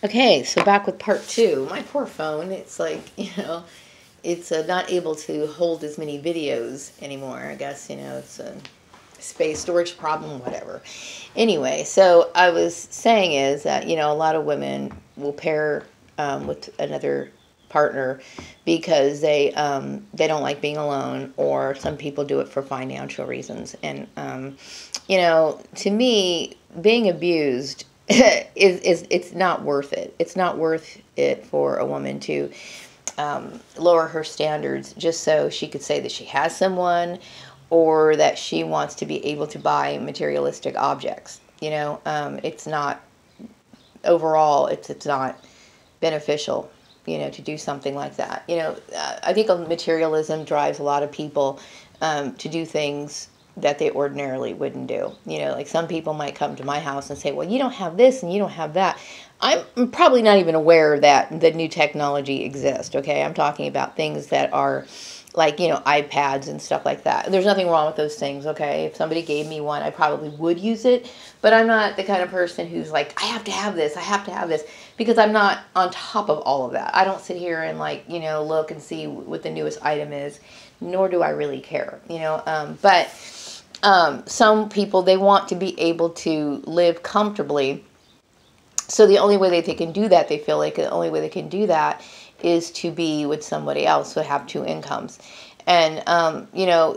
Okay, so back with part two. My poor phone, it's like, it's not able to hold as many videos anymore. I guess, it's a space storage problem, whatever. Anyway, so I was saying is that, a lot of women will pair with another partner because they don't like being alone, or some people do it for financial reasons. And, to me, being abused is it's not worth it. It's not worth it for a woman to lower her standards just so she could say that she has someone, or that she wants to be able to buy materialistic objects. It's not overall. It's not beneficial. To do something like that. I think materialism drives a lot of people to do things that they ordinarily wouldn't do. Like some people might come to my house and say, well, you don't have this and you don't have that. I'm probably not even aware that the new technology exists, okay? I'm talking about things that are like, iPads and stuff like that. There's nothing wrong with those things, okay? If somebody gave me one, I probably would use it, but I'm not the kind of person who's like, I have to have this, I have to have this, because I'm not on top of all of that. I don't sit here and look and see what the newest item is, nor do I really care, but some people, they want to be able to live comfortably. So the only way they can do that, they feel like the only way they can do that is to be with somebody else, so have two incomes. And,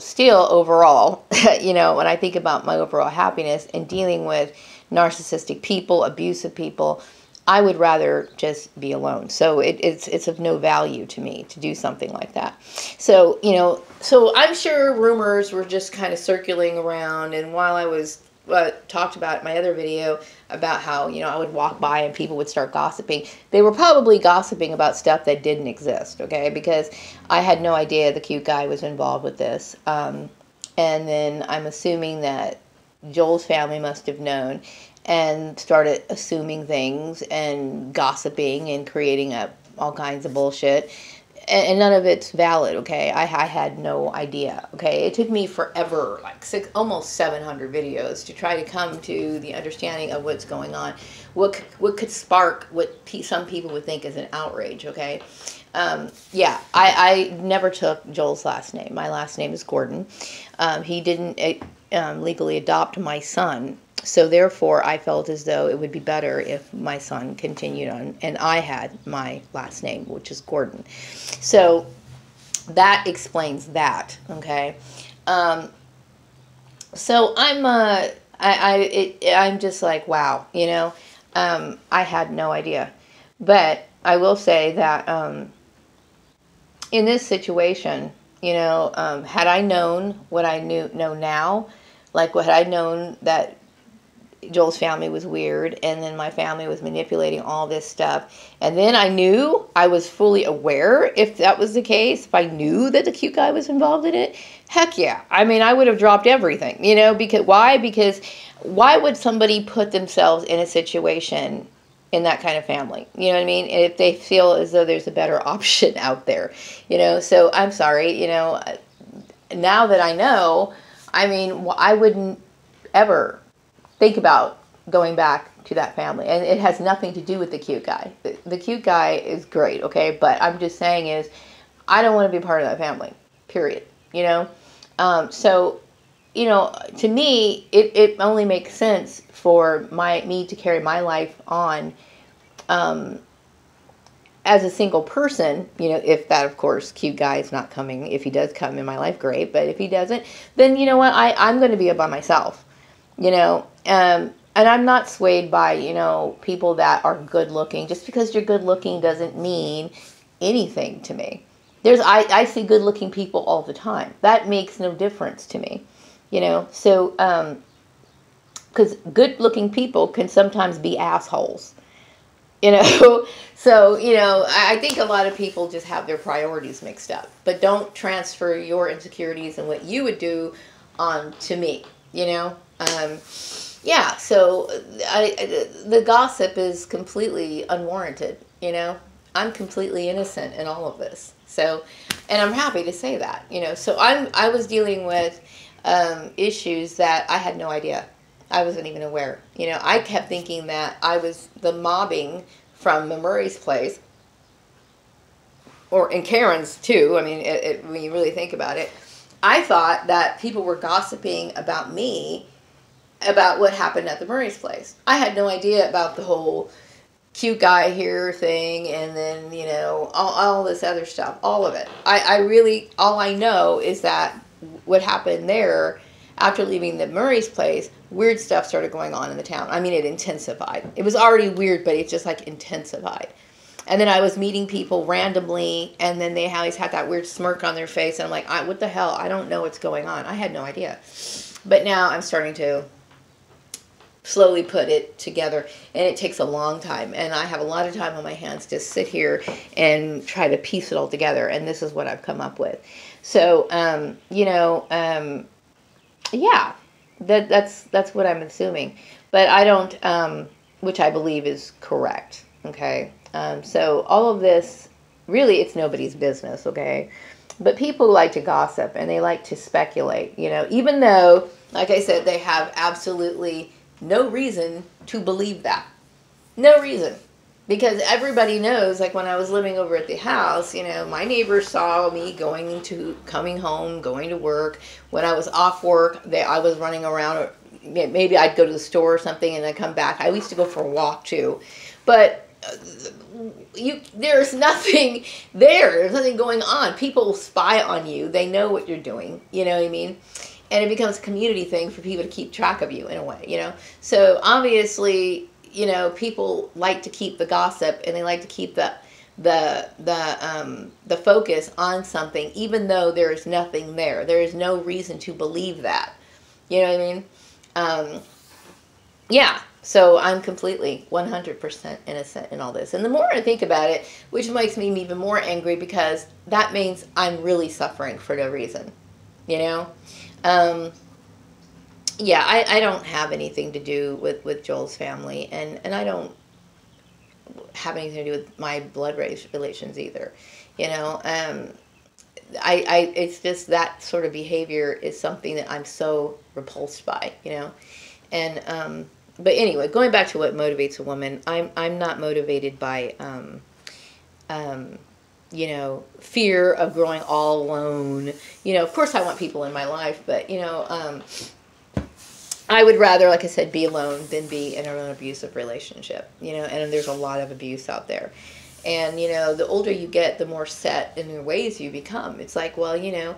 still overall, when I think about my overall happiness and dealing with narcissistic people, abusive people, I would rather just be alone. So it's of no value to me to do something like that. So, so I'm sure rumors were just kind of circulating around. And while I was talked about in my other video about how, I would walk by and people would start gossiping, they were probably gossiping about stuff that didn't exist, okay? Because I had no idea the cute guy was involved with this. And then I'm assuming that Joel's family must have known and started assuming things and gossiping and creating up all kinds of bullshit. And none of it's valid, okay? I had no idea, okay? It took me forever, like almost 700 videos to try to come to the understanding of what's going on. What could spark what some people would think is an outrage, okay? Yeah, I never took Joel's last name. My last name is Gordon. He didn't legally adopt my son. So therefore, I felt as though it would be better if my son continued on, and I had my last name, which is Gordon. So that explains that, okay? So I'm just like, wow, I had no idea. But I will say that in this situation, had I known what I know now, like what had I known that Joel's family was weird, and then my family was manipulating all this stuff, and then I knew, I was fully aware, if that was the case, if I knew that the cute guy was involved in it, heck yeah. I mean, I would have dropped everything, because why? Because why would somebody put themselves in a situation in that kind of family? You know what I mean? And if they feel as though there's a better option out there, so I'm sorry, now that I know, I mean, I wouldn't ever think about going back to that family. And it has nothing to do with the cute guy. The cute guy is great, okay? But I'm just saying is, I don't want to be part of that family, period, So, to me, it only makes sense for me to carry my life on as a single person, if that, of course, cute guy is not coming. If he does come in my life, great. But if he doesn't, then you know what? I'm going to be by myself. And I'm not swayed by, people that are good looking. Just because you're good looking doesn't mean anything to me. I see good looking people all the time. That makes no difference to me, so, because good looking people can sometimes be assholes, so, I think a lot of people just have their priorities mixed up, but don't transfer your insecurities and what you would do on to me, yeah, so the gossip is completely unwarranted, I'm completely innocent in all of this. So, and I'm happy to say that, so I was dealing with issues that I had no idea. I wasn't even aware. I kept thinking that I was the mobbing from Murray's place, or in Karen's too. I mean, when you really think about it, I thought that people were gossiping about me, about what happened at the Murray's place. I had no idea about the whole cute guy here thing, and then, you know, all this other stuff, all of it. I really, all I know is that what happened there after leaving the Murray's place, weird stuff started going on in the town. I mean, it intensified. It was already weird, but it just like intensified. And then I was meeting people randomly, and then they always had that weird smirk on their face, and I'm like, what the hell? I don't know what's going on. I had no idea. But now I'm starting to slowly put it together, and it takes a long time, and I have a lot of time on my hands to sit here and try to piece it all together, and this is what I've come up with. So, you know, yeah, that's what I'm assuming, but I don't, which I believe is correct, okay? So all of this, really, it's nobody's business, okay? But people like to gossip, and they like to speculate, you know, even though, like I said, they have absolutely no reason to believe that. No reason. Because everybody knows, like when I was living over at the house, you know, my neighbors saw me coming home, going to work. When I was off work, I was running around, or maybe I'd go to the store or something and I'd come back. I used to go for a walk too. But there's nothing there. There's nothing going on. People spy on you. They know what you're doing. You know what I mean? And it becomes a community thing for people to keep track of you in a way, you know? So obviously, you know, people like to keep the gossip, and they like to keep the focus on something, even though there is nothing there. There is no reason to believe that. You know what I mean? Yeah. So I'm completely 100% innocent in all this. And the more I think about it, which makes me even more angry, because that means I'm really suffering for no reason, you know? Yeah, I don't have anything to do with Joel's family, and I don't have anything to do with my blood race relations either, you know? It's just that sort of behavior is something that I'm so repulsed by, you know? And, but anyway, going back to what motivates a woman, I'm not motivated by, you know, fear of growing all alone. You know, of course I want people in my life, but, you know, I would rather, like I said, be alone than be in an abusive relationship, you know, and there's a lot of abuse out there. And, you know, the older you get, the more set in your ways you become. It's like, well, you know,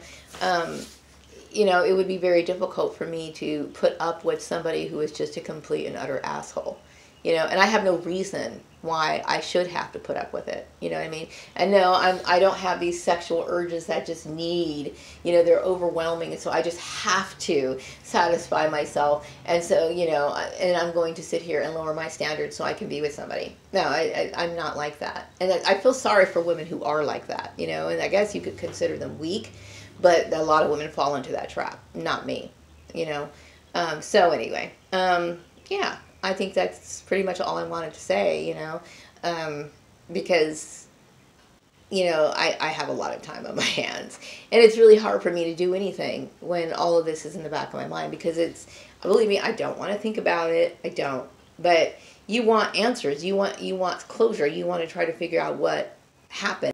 it would be very difficult for me to put up with somebody who is just a complete and utter asshole, you know, and I have no reason why I should have to put up with it, you know what I mean? And no, I don't have these sexual urges that just need, you know, they're overwhelming, and so I just have to satisfy myself, and so, you know, and I'm going to sit here and lower my standards so I can be with somebody. No, I'm not like that, and I feel sorry for women who are like that, you know, and I guess you could consider them weak, but a lot of women fall into that trap, not me, you know. So anyway, yeah. I think that's pretty much all I wanted to say, you know, because, you know, I have a lot of time on my hands, and it's really hard for me to do anything when all of this is in the back of my mind, because believe me, I don't want to think about it. I don't, but you want answers. You want closure. You want to try to figure out what happened.